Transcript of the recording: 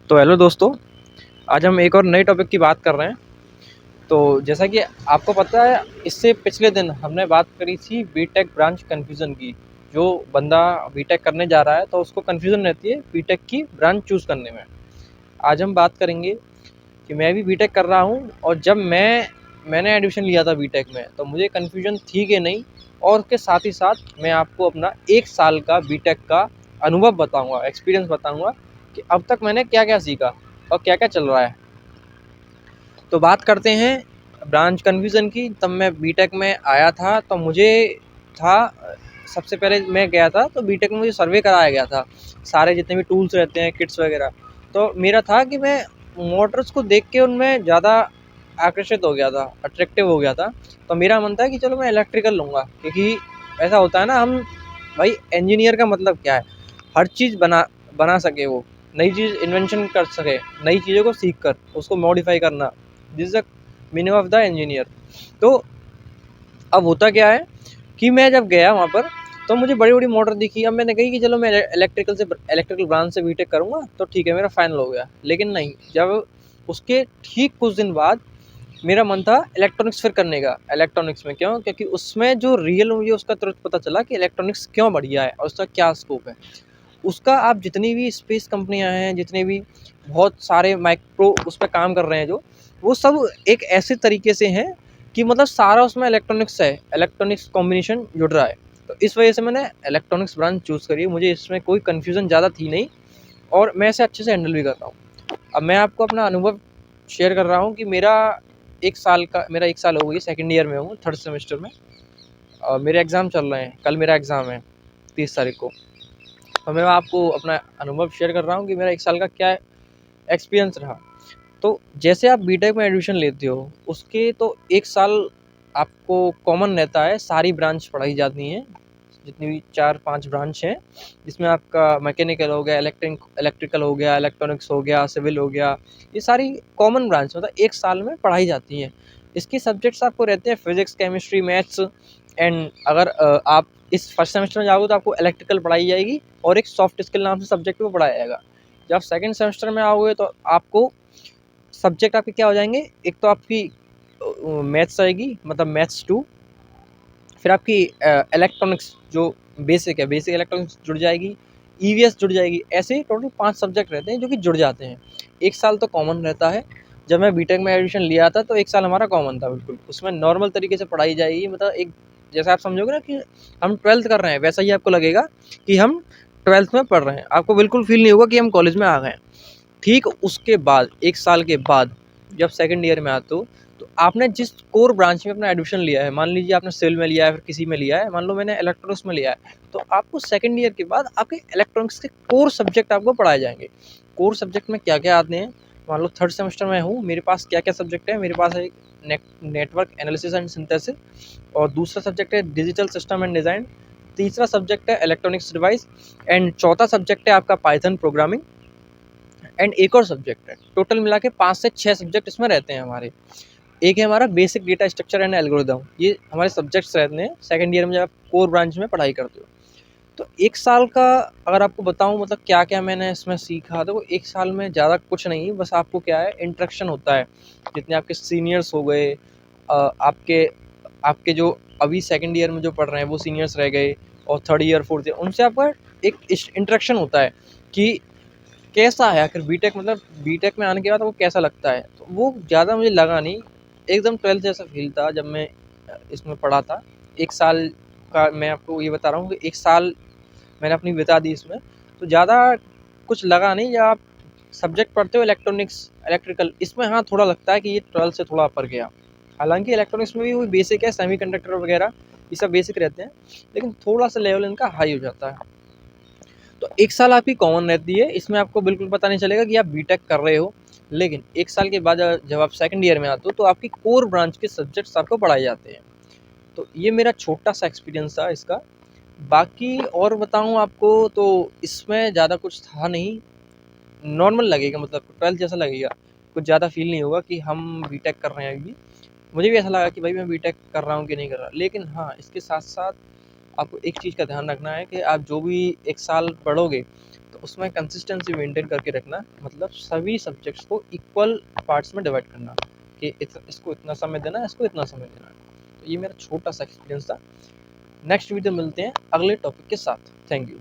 तो हेलो दोस्तों, आज हम एक और नए टॉपिक की बात कर रहे हैं। तो जैसा कि आपको पता है, इससे पिछले दिन हमने बात करी थी बीटेक ब्रांच कन्फ्यूज़न की। जो बंदा बीटेक करने जा रहा है तो उसको कन्फ्यूज़न रहती है बीटेक की ब्रांच चूज़ करने में। आज हम बात करेंगे कि मैं भी बीटेक कर रहा हूँ और जब मैंने एडमिशन लिया था बीटेक में तो मुझे कन्फ्यूज़न थी कि नहीं, और उसके साथ ही साथ मैं आपको अपना 1 साल का बीटेक का अनुभव बताऊँगा, एक्सपीरियंस बताऊँगा कि अब तक मैंने क्या-क्या सीखा और क्या-क्या चल रहा है। तो बात करते हैं ब्रांच कन्फ्यूज़न की। तब मैं बीटेक में आया था तो मुझे था, सबसे पहले मैं गया था तो बीटेक में मुझे सर्वे कराया गया था, सारे जितने भी टूल्स रहते हैं, किट्स वगैरह। तो मेरा था कि मैं मोटर्स को देख के उनमें ज़्यादा आकर्षित हो गया था, अट्रैक्टिव हो गया था। तो मेरा मन था कि चलो मैं इलेक्ट्रिकल लूँगा, क्योंकि ऐसा होता है ना, हम भाई इंजीनियर का मतलब क्या है, हर चीज़ बना बना सके, वो नई चीज़ इन्वेंशन कर सके, नई चीज़ों को सीख कर उसको मॉडिफाई करना, this is the meaning of the engineer. तो अब होता क्या है कि मैं जब गया वहाँ पर तो मुझे बड़ी बड़ी मोटर दिखी। अब मैंने कही कि चलो मैं इलेक्ट्रिकल ब्रांच से बीटेक करूँगा तो ठीक है, मेरा फाइनल हो गया। लेकिन नहीं, जब उसके ठीक कुछ दिन बाद मेरा मन था इलेक्ट्रॉनिक्स फिर करने का। इलेक्ट्रॉनिक्स में क्यों? क्योंकि उसमें जो रियल मुझे उसका तुरंत पता चला कि इलेक्ट्रॉनिक्स क्यों बढ़िया है और उसका क्या स्कोप है। उसका आप जितनी भी स्पेस कंपनियां हैं, जितने भी बहुत सारे माइक्रो उस पर काम कर रहे हैं, जो वो सब एक ऐसे तरीके से हैं कि मतलब सारा उसमें इलेक्ट्रॉनिक्स है, इलेक्ट्रॉनिक्स कॉम्बिनेशन जुड़ रहा है। तो इस वजह से मैंने इलेक्ट्रॉनिक्स ब्रांच चूज़ करी। मुझे इसमें कोई कन्फ्यूज़न ज़्यादा थी नहीं और मैं इसे अच्छे से हैंडल भी करता हूँ। अब मैं आपको अपना अनुभव शेयर कर रहा हूँ कि मेरा 1 साल हो गई, सेकेंड ईयर में हूँ, थर्ड सेमेस्टर में। मेरे एग्ज़ाम चल रहे हैं, कल मेरा एग्ज़ाम है 30 तारीख को। तो मैं आपको अपना अनुभव शेयर कर रहा हूँ कि मेरा 1 साल का क्या एक्सपीरियंस रहा। तो जैसे आप बीटेक में एडमिशन लेते हो, उसके तो 1 साल आपको कॉमन रहता है, सारी ब्रांच पढ़ाई जाती हैं, जितनी भी 4-5 ब्रांच हैं, जिसमें आपका मैकेनिकल हो गया, इलेक्ट्रिकल हो गया, इलेक्ट्रॉनिक्स हो गया, सिविल हो गया, ये सारी कॉमन ब्रांच मतलब 1 साल में पढ़ाई जाती हैं। इसके सब्जेक्ट्स आपको रहते हैं फिज़िक्स, केमिस्ट्री, मैथ्स एंड अगर आप इस फर्स्ट सेमेस्टर में जाओगे तो आपको इलेक्ट्रिकल पढ़ाई जाएगी और एक सॉफ्ट स्किल नाम से सब्जेक्ट को पढ़ाया जाएगा। जब आप सेकंड सेमेस्टर में आओगे तो आपको सब्जेक्ट आपके क्या हो जाएंगे, एक तो आपकी मैथ्स आएगी, मतलब मैथ्स 2, फिर आपकी इलेक्ट्रॉनिक्स जो बेसिक है, बेसिक इलेक्ट्रॉनिक्स जुड़ जाएगी, ईवीएस जुड़ जाएगी। ऐसे टोटल 5 सब्जेक्ट रहते हैं जो कि जुड़ जाते हैं। 1 साल तो कॉमन रहता है। जब मैं बीटेक में एडमिशन लिया था तो 1 साल हमारा कॉमन था बिल्कुल। उसमें नॉर्मल तरीके से पढ़ाई जाएगी, मतलब एक जैसा आप समझोगे ना कि हम 12th कर रहे हैं, वैसा ही आपको लगेगा कि हम 12th में पढ़ रहे हैं। आपको बिल्कुल फ़ील नहीं होगा कि हम कॉलेज में आ गए हैं। ठीक उसके बाद 1 साल के बाद जब सेकंड ईयर में आते हो तो आपने जिस कोर ब्रांच में अपना एडमिशन लिया है, मान लीजिए आपने सिविल में लिया है, फिर किसी में लिया है, मान लो मैंने इलेक्ट्रॉनिक्स में लिया है, तो आपको सेकंड ईयर के बाद आपके इलेक्ट्रॉनिक्स के कोर सब्जेक्ट आपको पढ़ाए जाएंगे। कोर सब्जेक्ट में क्या क्या आते हैं, मान लो थर्ड सेमेस्टर में हूँ, मेरे पास क्या क्या सब्जेक्ट है। मेरे पास है नेटवर्क एनालिसिस एंड सिंथेसिस, और दूसरा सब्जेक्ट है डिजिटल सिस्टम एंड डिज़ाइन, तीसरा सब्जेक्ट है इलेक्ट्रॉनिक्स डिवाइस, एंड चौथा सब्जेक्ट है आपका पाइथन प्रोग्रामिंग, एंड एक और सब्जेक्ट है। टोटल मिला के 5 से 6 सब्जेक्ट इसमें रहते हैं हमारे। एक है हमारा basic data structure and algorithm, ये हमारे सब्जेक्ट्स रहते हैं सेकंड ईयर में जब आप कोर ब्रांच में पढ़ाई करते हो। तो 1 साल का अगर आपको बताऊँ मतलब क्या-क्या मैंने इसमें सीखा, तो 1 साल में ज़्यादा कुछ नहीं, बस आपको क्या है, इंटरेक्शन होता है। जितने आपके सीनियर्स हो गए, आपके आपके जो अभी सेकंड ईयर में जो पढ़ रहे हैं वो सीनियर्स रह गए, और थर्ड ईयर, फोर्थ ईयर, उनसे आपका एक इंटरेक्शन होता है कि कैसा है आखिर बीटेक, मतलब बीटेक में आने के बाद वो कैसा लगता है। तो वो ज़्यादा मुझे लगा नहीं, एकदम 12th जैसा फ़ील था जब मैं इसमें पढ़ा था। 1 साल का मैं आपको ये बता रहा हूँ कि 1 साल मैंने अपनी बिता दी इसमें, तो ज़्यादा कुछ लगा नहीं। जब आप सब्जेक्ट पढ़ते हो इलेक्ट्रॉनिक्स, इलेक्ट्रिकल, इसमें हाँ, थोड़ा लगता है कि ये 12th से थोड़ा ऊपर गया। हालाँकि इलेक्ट्रॉनिक्स में भी वही बेसिक है, सेमीकंडक्टर वगैरह, ये सब बेसिक रहते हैं, लेकिन थोड़ा-सा लेवल इनका हाई हो जाता है। तो 1 साल आपकी कॉमन रहती है, इसमें आपको बिल्कुल पता नहीं चलेगा कि आप बीटेक कर रहे हो। लेकिन 1 साल के बाद जब आप सेकंड ईयर में आते हो तो आपकी कोर ब्रांच के सब्जेक्ट्स आपको पढ़ाए जाते हैं। तो ये मेरा छोटा-सा एक्सपीरियंस था इसका। बाकी और बताऊँ आपको तो इसमें ज़्यादा कुछ था नहीं, नॉर्मल लगेगा, मतलब 12th जैसा लगेगा। कुछ ज़्यादा फ़ील नहीं होगा कि हम बीटेक कर रहे हैं अभी। मुझे भी ऐसा लगा कि भाई मैं बीटेक कर रहा हूँ कि नहीं कर रहा। लेकिन हाँ, इसके साथ-साथ आपको एक चीज़ का ध्यान रखना है कि आप जो भी 1 साल पढ़ोगे, तो तो उसमें कंसिस्टेंसी मेंटेन करके रखना, मतलब सभी सब्जेक्ट्स को इक्वल पार्ट्स में डिवाइड करना कि इसको इतना समय देना है, इसको इतना समय देना है। तो ये मेरा छोटा सा एक्सपीरियंस था। नेक्स्ट वीडियो मिलते हैं अगले टॉपिक के साथ। Thank you.